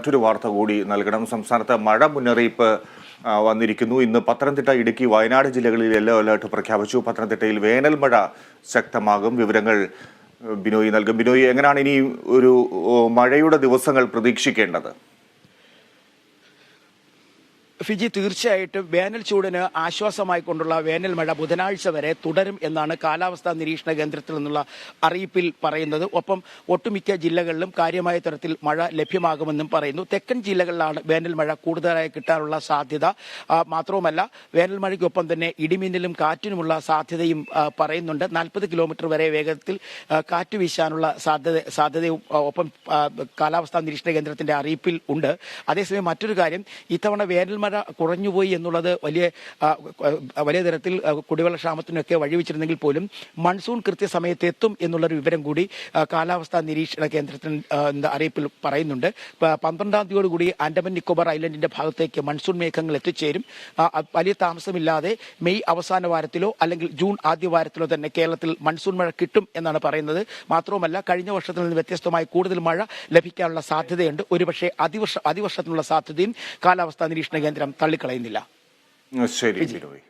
മറ്റൊരു വാർത്ത കൂടി നൽകണം. സംസ്ഥാനത്ത് മഴ മുന്നറിയിപ്പ് വന്നിരിക്കുന്നു. ഇന്ന് പത്തനംതിട്ട, ഇടുക്കി, വയനാട് ജില്ലകളിൽ യെല്ലോ അലർട്ട് പ്രഖ്യാപിച്ചു. പത്തനംതിട്ടയിൽ വേനൽ മഴ ശക്തമാകും. വിവരങ്ങൾ ബിനോയ് നൽകും. ബിനോയ്, എങ്ങനെയാണ് ഇനി ഒരു മഴയുടെ ദിവസങ്ങൾ പ്രതീക്ഷിക്കേണ്ടത്? ഫിജി, തീർച്ചയായിട്ടും വേനൽ ചൂടിന് ആശ്വാസമായിക്കൊണ്ടുള്ള വേനൽ മഴ ബുധനാഴ്ച വരെ തുടരും എന്നാണ് കാലാവസ്ഥാ നിരീക്ഷണ കേന്ദ്രത്തിൽ നിന്നുള്ള അറിയിപ്പിൽ പറയുന്നത്. ഒപ്പം ഒട്ടുമിക്ക ജില്ലകളിലും കാര്യമായ തരത്തിൽ മഴ ലഭ്യമാകുമെന്നും പറയുന്നു. തെക്കൻ ജില്ലകളിലാണ് വേനൽ മഴ കൂടുതലായി കിട്ടാനുള്ള സാധ്യത. മാത്രവുമല്ല, വേനൽ മഴയ്ക്കൊപ്പം തന്നെ ഇടിമിന്നലും കാറ്റിനുമുള്ള സാധ്യതയും പറയുന്നുണ്ട്. 40 കിലോമീറ്റർ വരെ വേഗത്തിൽ കാറ്റ് വീശാനുള്ള സാധ്യതയും ഒപ്പം കാലാവസ്ഥാ നിരീക്ഷണ കേന്ദ്രത്തിന്റെ അറിയിപ്പിൽ ഉണ്ട്. അതേസമയം മറ്റൊരു കാര്യം, ഇത്തവണ വേനൽ മഴ കുറഞ്ഞുപോയി എന്നുള്ളത് വലിയ തരത്തിൽ കുടിവെള്ളക്ഷാമത്തിനൊക്കെ വഴിവെച്ചിരുന്നെങ്കിൽ പോലും മൺസൂൺ കൃത്യസമയത്ത് എത്തും എന്നുള്ളൊരു വിവരം കൂടി കാലാവസ്ഥാ നിരീക്ഷണ കേന്ദ്രത്തിന്റെ അറിയിപ്പിൽ പറയുന്നുണ്ട്. 12-ാം തീയതിയോടുകൂടി ആൻഡമാൻ നിക്കോബാർ ഐലൻഡിന്റെ ഭാഗത്തേക്ക് മൺസൂൺ മേഘങ്ങൾ എത്തിച്ചേരും. വലിയ താമസമില്ലാതെ മെയ് അവസാന വാരത്തിലോ അല്ലെങ്കിൽ ജൂൺ ആദ്യ വാരത്തിലോ തന്നെ കേരളത്തിൽ മൺസൂൺ മഴ കിട്ടും എന്നാണ് പറയുന്നത്. മാത്രവുമല്ല, കഴിഞ്ഞ വർഷത്തിൽ നിന്ന് വ്യത്യസ്തമായി കൂടുതൽ മഴ ലഭിക്കാനുള്ള സാധ്യതയുണ്ട്. ഒരുപക്ഷെ അതിവർഷത്തിനുള്ള സാധ്യതയും കാലാവസ്ഥാ നിരീക്ഷണ കേന്ദ്രം തള്ളിക്കളയുന്നില്ല. ശരി.